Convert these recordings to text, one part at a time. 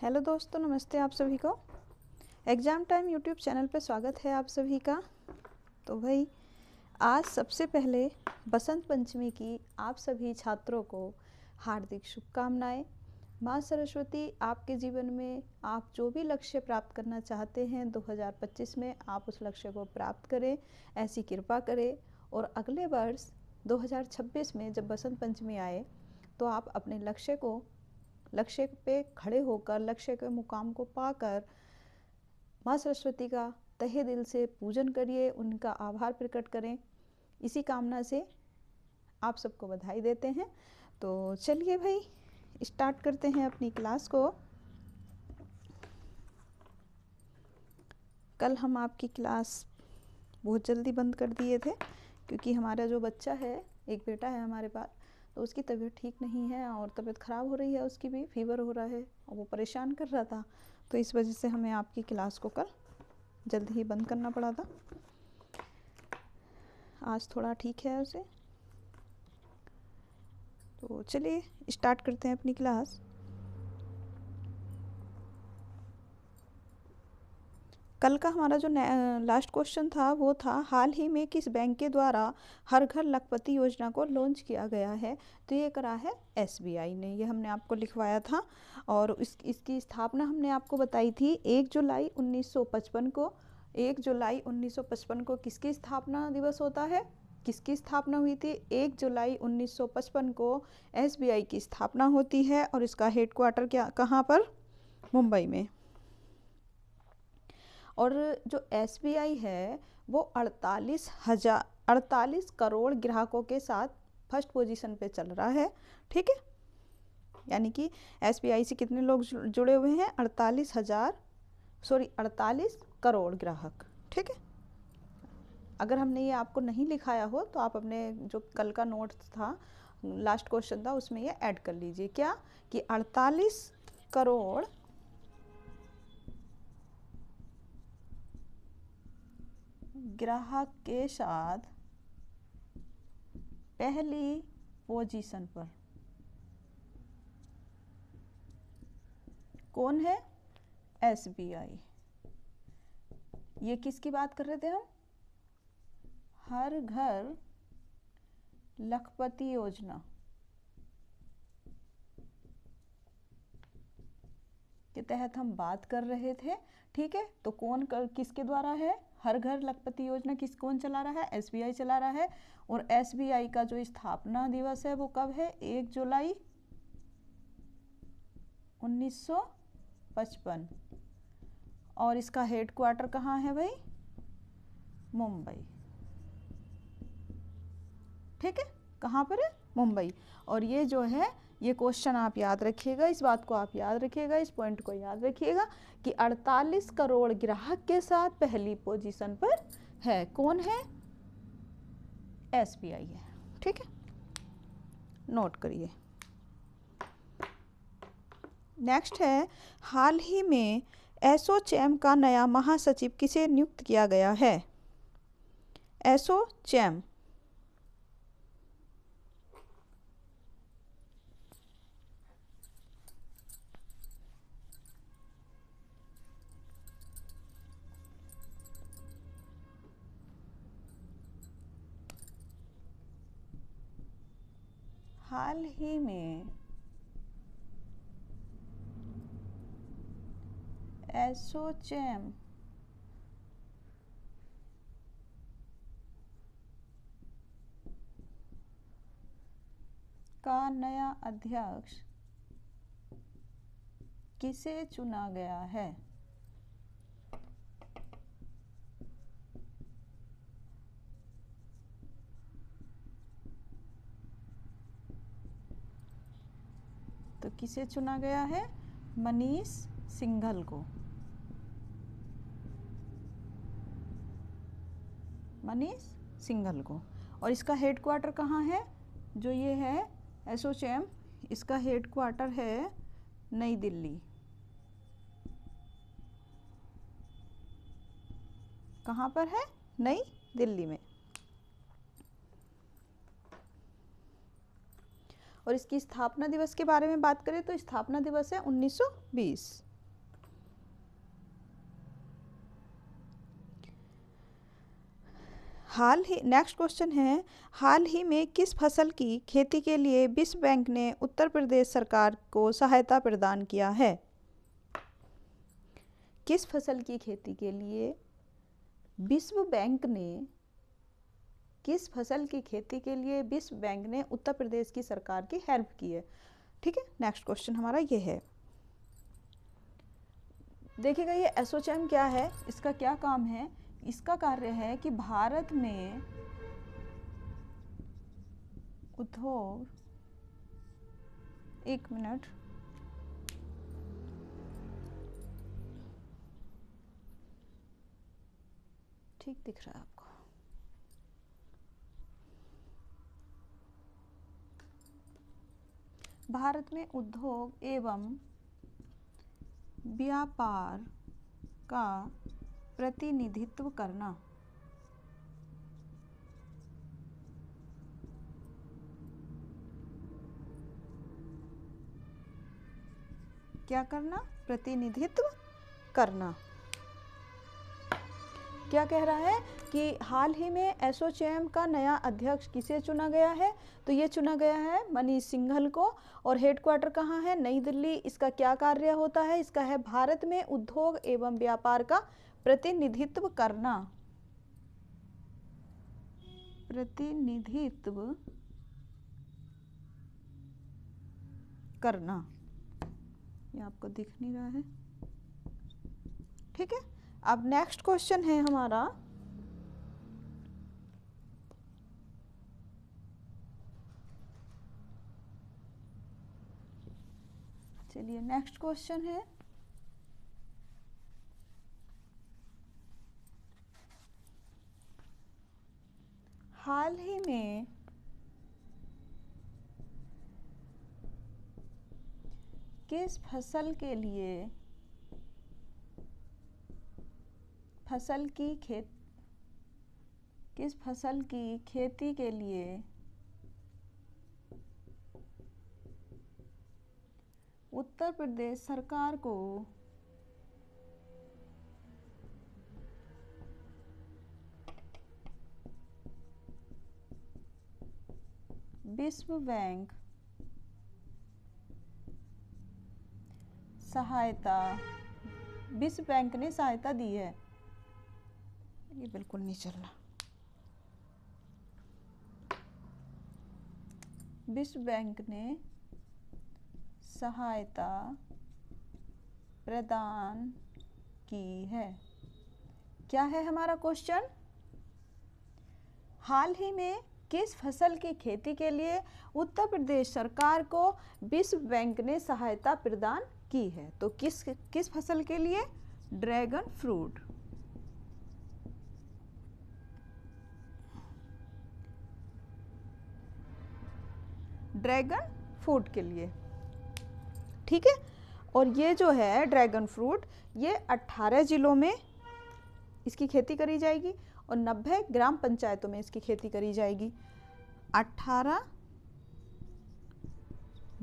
Hello दोस्तों, नमस्ते आप सभी को। एग्ज़ाम टाइम यूट्यूब चैनल पे स्वागत है आप सभी का। तो भाई, आज सबसे पहले बसंत पंचमी की आप सभी छात्रों को हार्दिक शुभकामनाएं। माँ सरस्वती आपके जीवन में आप जो भी लक्ष्य प्राप्त करना चाहते हैं 2025 में, आप उस लक्ष्य को प्राप्त करें, ऐसी कृपा करें। और अगले वर्ष 2026 में जब बसंत पंचमी आए तो आप अपने लक्ष्य पे खड़े होकर, लक्ष्य के मुकाम को पाकर माँ सरस्वती का तहे दिल से पूजन करिए, उनका आभार प्रकट करें। इसी कामना से आप सबको बधाई देते हैं। तो चलिए भाई, स्टार्ट करते हैं अपनी क्लास को। कल हम आपकी क्लास बहुत जल्दी बंद कर दिए थे क्योंकि हमारा जो बच्चा है, एक बेटा है हमारे पास, तो उसकी तबीयत ठीक नहीं है और तबीयत ख़राब हो रही है, उसकी भी फीवर हो रहा है और वो परेशान कर रहा था। तो इस वजह से हमें आपकी क्लास को कल जल्दी ही बंद करना पड़ा था। आज थोड़ा ठीक है उसे। तो चलिए स्टार्ट करते हैं अपनी क्लास। कल का हमारा जो लास्ट क्वेश्चन था वो था, हाल ही में किस बैंक के द्वारा हर घर लखपति योजना को लॉन्च किया गया है। तो ये करा है एसबीआई ने, ये हमने आपको लिखवाया था। और इसकी स्थापना हमने आपको बताई थी 1 जुलाई 1955 को। 1 जुलाई 1955 को किसकी स्थापना दिवस होता है, किसकी स्थापना हुई थी? 1 जुलाई 1955 को एसबीआई की स्थापना होती है और इसका हेडक्वार्टर कहाँ पर? मुंबई में। और जो एसबीआई है वो 48 करोड़ ग्राहकों के साथ फर्स्ट पोजीशन पे चल रहा है। ठीक है, यानी कि एसबीआई से कितने लोग जुड़े हुए हैं? 48 करोड़ ग्राहक। ठीक है, अगर हमने ये आपको नहीं लिखाया हो तो आप अपने जो कल का नोट था, लास्ट क्वेश्चन था, उसमें ये ऐड कर लीजिए। क्या कि 48 करोड़ ग्राहक के साथ पहली पोजीशन पर कौन है? एसबीआई। ये किसकी बात कर रहे थे हम? हर घर लखपति योजना के तहत हम बात कर रहे थे। ठीक है, तो किसके द्वारा है? हर घर लखपति योजना कौन चला रहा है? एसबीआई चला रहा है। और एसबीआई का जो स्थापना दिवस है वो कब है? 1 जुलाई 1955। और इसका हेडक्वार्टर कहाँ है भाई? मुंबई। ठीक है, कहाँ पर है? मुंबई। और ये जो है, ये क्वेश्चन आप याद रखिएगा, इस बात को आप याद रखिएगा, इस पॉइंट को याद रखिएगा कि 48 करोड़ ग्राहक के साथ पहली पोजीशन पर है। कौन है? एसबीआई है। ठीक है, नोट करिए। नेक्स्ट है, हाल ही में एसोचैम का नया महासचिव किसे नियुक्त किया गया है? एसोचैम हाल ही में एसोचैम का नया अध्यक्ष किसे चुना गया है? तो किसे चुना गया है? मनीष सिंघल को। मनीष सिंघल को। और इसका हेडक्वार्टर कहाँ है? जो ये है एसोचैम, इसका हेडक्वार्टर है नई दिल्ली। कहाँ पर है? नई दिल्ली में। और इसकी स्थापना दिवस के बारे में बात करें तो स्थापना दिवस है 1920। नेक्स्ट क्वेश्चन है, हाल ही में किस फसल की खेती के लिए विश्व बैंक ने उत्तर प्रदेश सरकार को सहायता प्रदान किया है? किस फसल की खेती के लिए विश्व बैंक ने किस फसल की खेती के लिए विश्व बैंक ने उत्तर प्रदेश की सरकार की हेल्प की है? ठीक है, नेक्स्ट क्वेश्चन हमारा ये है। देखिएगा ये एसोचैम क्या है, इसका क्या काम है? इसका कार्य है कि भारत में उद्योग, एक मिनट, ठीक दिख रहा है आपको? भारत में उद्योग एवं व्यापार का प्रतिनिधित्व करना। क्या करना? प्रतिनिधित्व करना। क्या कह रहा है कि हाल ही में एसोचैम का नया अध्यक्ष किसे चुना गया है? तो ये चुना गया है मनीष सिंघल को, और हेडक्वार्टर कहाँ है? नई दिल्ली। इसका क्या कार्य होता है? इसका है भारत में उद्योग एवं व्यापार का प्रतिनिधित्व करना। प्रतिनिधित्व करना। ये आपको दिख नहीं रहा है, ठीक है। अब नेक्स्ट क्वेश्चन है हमारा, चलिए नेक्स्ट क्वेश्चन है, हाल ही में किस फसल के लिए किस फसल की खेती के लिए उत्तर प्रदेश सरकार को विश्व बैंक ने सहायता दी है? ये बिल्कुल नहीं चल रहा। विश्व बैंक ने सहायता प्रदान की है। क्या है हमारा क्वेश्चन? हाल ही में किस फसल की खेती के लिए उत्तर प्रदेश सरकार को विश्व बैंक ने सहायता प्रदान की है? तो किस फसल के लिए? Dragon fruit. ड्रैगन फ्रूट के लिए, ठीक है। और ये जो है ड्रैगन फ्रूट, ये 18 जिलों में इसकी खेती करी जाएगी और 90 ग्राम पंचायतों में इसकी खेती करी जाएगी। 18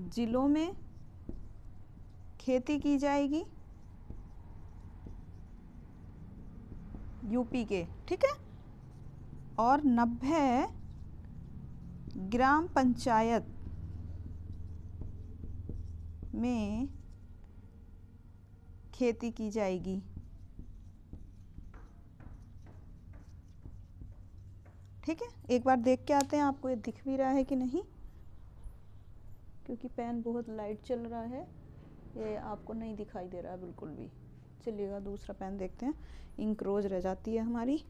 जिलों में खेती की जाएगी यूपी के, ठीक है। और 90 ग्राम पंचायत में खेती की जाएगी, ठीक है। एक बार देख के आते हैं आपको ये दिख भी रहा है कि नहीं, क्योंकि पेन बहुत लाइट चल रहा है, ये आपको नहीं दिखाई दे रहा है बिल्कुल भी। चलिएगा दूसरा पेन देखते हैं, इंक रोज रह जाती है हमारी।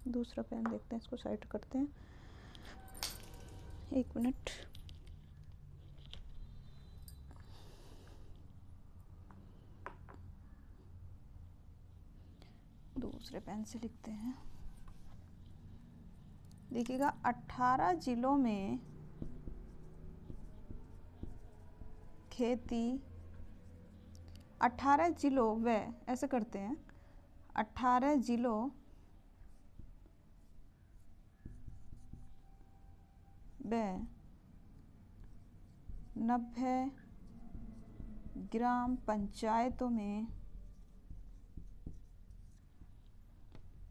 दूसरा पेन देखते हैं, इसको साइड करते हैं, एक मिनट। दूसरे पेन से लिखते हैं। देखिएगा 18 जिलों में खेती, 18 जिलों व, ऐसे करते हैं, 18 जिलों व 90 ग्राम पंचायतों में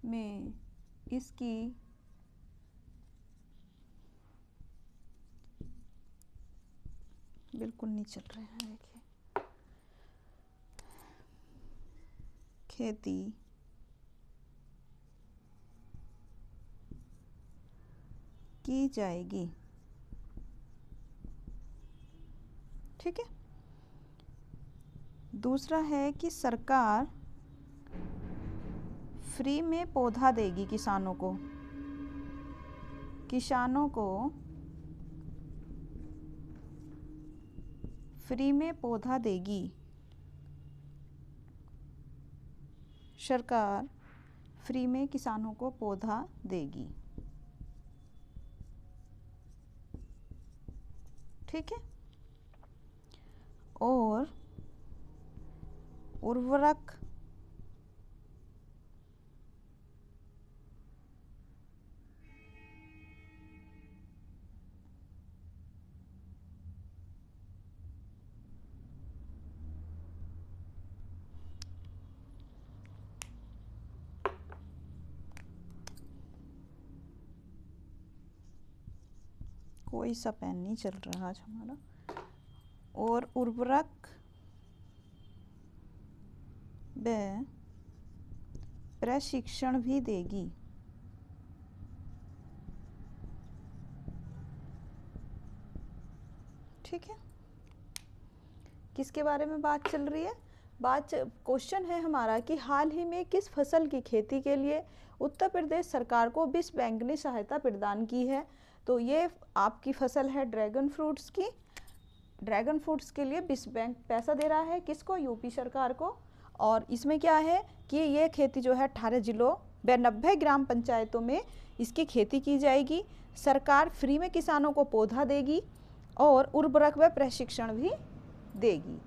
में इसकी बिल्कुल नहीं चल रहे हैं, देखिए, खेती की जाएगी। ठीक है। दूसरा है कि सरकार फ्री में पौधा देगी किसानों को, फ्री में पौधा देगी, सरकार फ्री में किसानों को पौधा देगी। ठीक है। और उर्वरक कोई सा पेन नहीं चल रहा आज हमारा। और उर्वरक व प्रशिक्षण भी देगी। ठीक है। किसके बारे में बात चल रही है? क्वेश्चन है हमारा कि हाल ही में किस फसल की खेती के लिए उत्तर प्रदेश सरकार को विश्व बैंक ने सहायता प्रदान की है? तो ये आपकी फसल है ड्रैगन फ्रूट्स की। ड्रैगन फ्रूट्स के लिए विश्व बैंक पैसा दे रहा है, किसको? यूपी सरकार को। और इसमें क्या है कि ये खेती जो है 18 जिलों व 90 ग्राम पंचायतों में इसकी खेती की जाएगी। सरकार फ्री में किसानों को पौधा देगी और उर्वरक व प्रशिक्षण भी देगी।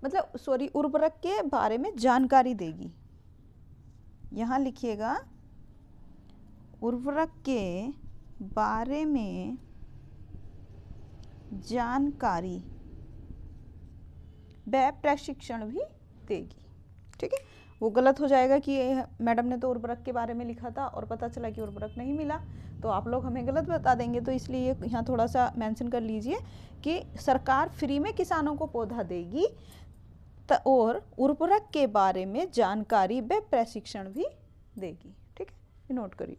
मतलब उर्वरक के बारे में जानकारी देगी। यहाँ लिखिएगा, उर्वरक के बारे में जानकारी व प्रशिक्षण भी देगी। ठीक है। वो गलत हो जाएगा कि मैडम ने तो उर्वरक के बारे में लिखा था और पता चला कि उर्वरक नहीं मिला, तो आप लोग हमें गलत बता देंगे। तो इसलिए यहाँ थोड़ा सा मेंशन कर लीजिए कि सरकार फ्री में किसानों को पौधा देगी और उर्वरक के बारे में जानकारी व प्रशिक्षण भी देगी। ठीक है, नोट करिए।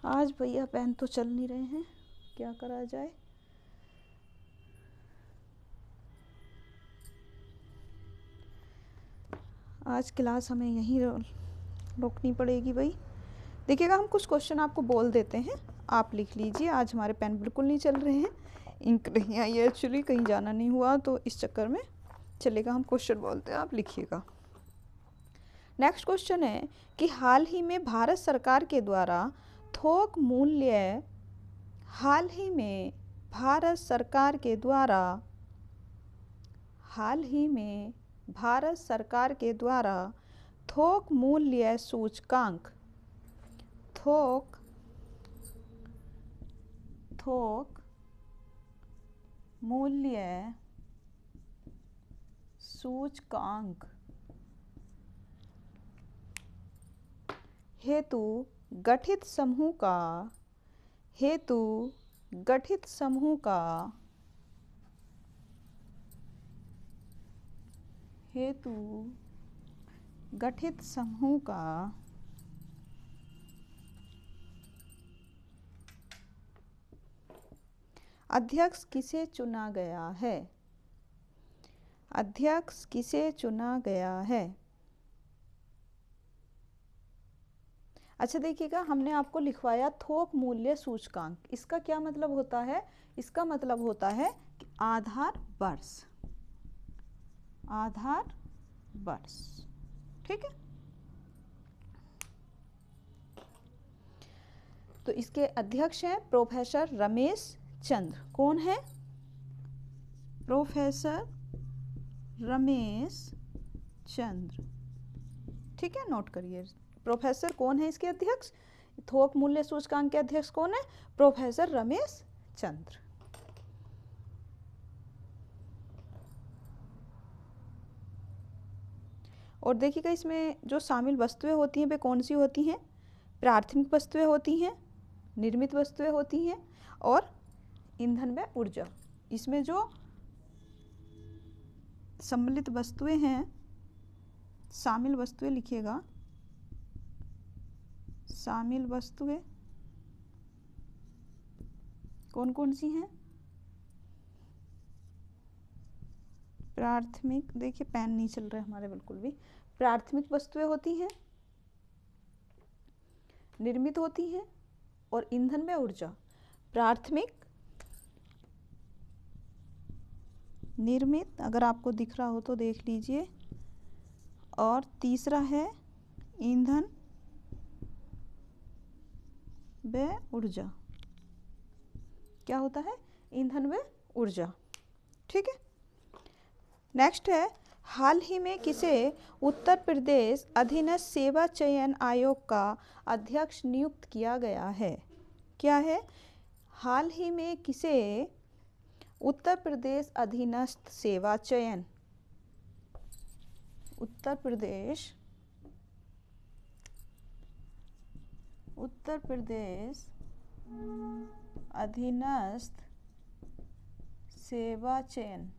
आज भैया पेन तो चल नहीं रहे हैं, क्या करा जाए। आज क्लास हमें यहीं रोकनी पड़ेगी भाई। देखिएगा, हम कुछ क्वेश्चन आपको बोल देते हैं, आप लिख लीजिए। आज हमारे पेन बिल्कुल नहीं चल रहे हैं, इंक नहीं आई, एक्चुअली कहीं जाना नहीं हुआ तो इस चक्कर में चलेगा। हम क्वेश्चन बोलते हैं, आप लिखिएगा। नेक्स्ट क्वेश्चन है कि हाल ही में भारत सरकार के द्वारा थोक मूल्य थोक मूल्य सूचकांक हेतु गठित समूह का अध्यक्ष किसे चुना गया है? अच्छा देखिएगा, हमने आपको लिखवाया थोक मूल्य सूचकांक। इसका क्या मतलब होता है? इसका मतलब होता है कि आधार वर्ष। ठीक है। तो इसके अध्यक्ष हैं प्रोफेसर रमेश चंद्र। कौन है? प्रोफेसर रमेश चंद्र। ठीक है, नोट करिए। प्रोफेसर कौन है इसके अध्यक्ष? थोक मूल्य सूचकांक के अध्यक्ष कौन है? प्रोफेसर रमेश चंद्र। और देखिएगा इसमें जो शामिल वस्तुएं होती हैं वे कौन सी होती हैं? प्राथमिक वस्तुएं होती हैं, निर्मित वस्तुएं होती हैं और ईंधन व ऊर्जा। इसमें जो सम्मिलित वस्तुएं हैं, शामिल वस्तुएं लिखिएगा, शामिल वस्तुएं कौन कौन सी हैं? प्राथमिक, देखिए पेन नहीं चल रहा है हमारे बिल्कुल भी। प्राथमिक वस्तुएं होती हैं, निर्मित होती हैं और ईंधन व ऊर्जा। प्राथमिक, निर्मित, अगर आपको दिख रहा हो तो देख लीजिए, और तीसरा है ईंधन व ऊर्जा। क्या होता है? ईंधन व ऊर्जा। ठीक है। नेक्स्ट है, हाल ही में किसे उत्तर प्रदेश अधीनस्थ सेवा चयन आयोग का अध्यक्ष नियुक्त किया गया है? क्या है? हाल ही में किसे उत्तर प्रदेश अधीनस्थ सेवा चयन, उत्तर प्रदेश अधीनस्थ सेवा चयन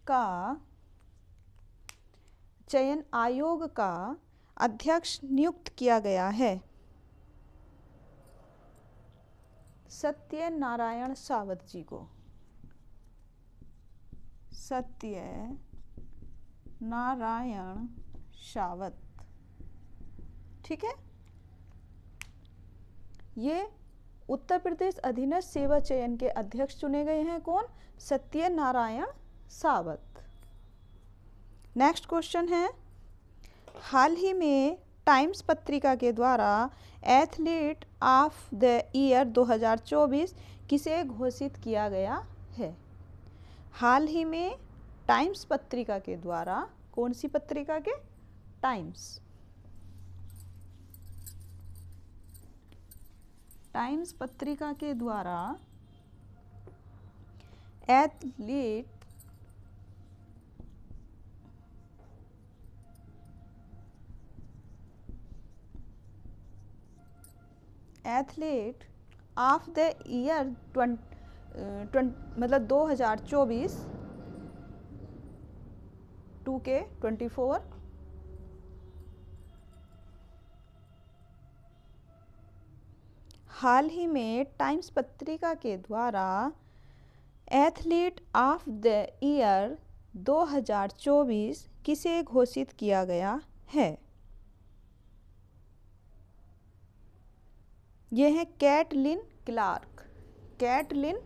का चयन आयोग का अध्यक्ष नियुक्त किया गया है? सत्यनारायण सावत जी को। सत्यनारायण सावत। ठीक है। ये उत्तर प्रदेश अधीनस्थ सेवा चयन के अध्यक्ष चुने गए हैं। कौन? सत्यनारायण सावत। नेक्स्ट क्वेश्चन है, हाल ही में टाइम्स पत्रिका के द्वारा एथलीट ऑफ द ईयर 2024 किसे घोषित किया गया है? हाल ही में टाइम्स पत्रिका के द्वारा, कौन सी पत्रिका के? टाइम्स पत्रिका के द्वारा athlete of the year 2024 2K24 हाल ही में टाइम्स पत्रिका के द्वारा एथलीट ऑफ द ईयर 2024 किसे घोषित किया गया है? ये है कैटलिन क्लार्क। Caitlin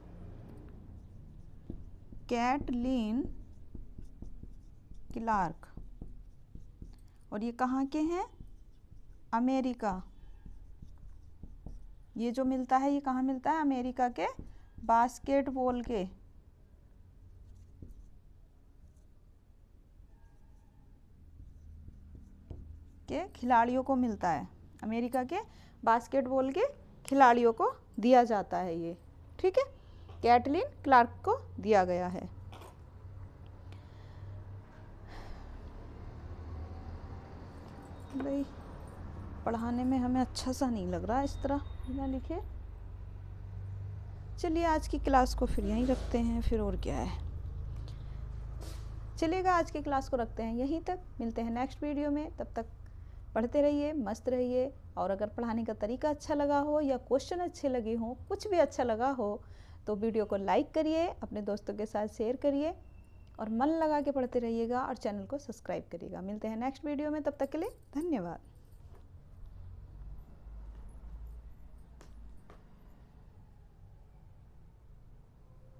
Clark. और ये कहाँ के हैं? अमेरिका। ये जो मिलता है ये कहाँ मिलता है? अमेरिका के बास्केटबॉल के खिलाड़ियों को मिलता है। अमेरिका के बास्केटबॉल के खिलाड़ियों को दिया जाता है ये। ठीक है। कैटलिन क्लार्क को दिया गया है। भाई पढ़ाने में हमें अच्छा सा नहीं लग रहा इस तरह बिना लिखे। चलिए आज की क्लास को फिर यहीं रखते हैं, फिर और क्या है। चलिएगा आज की क्लास को रखते हैं यहीं तक। मिलते हैं नेक्स्ट वीडियो में। तब तक पढ़ते रहिए, मस्त रहिए। और अगर पढ़ाने का तरीका अच्छा लगा हो या क्वेश्चन अच्छे लगे हों, कुछ भी अच्छा लगा हो तो वीडियो को लाइक करिए, अपने दोस्तों के साथ शेयर करिए और मन लगा के पढ़ते रहिएगा और चैनल को सब्सक्राइब करिएगा। मिलते हैं नेक्स्ट वीडियो में। तब तक के लिए धन्यवाद।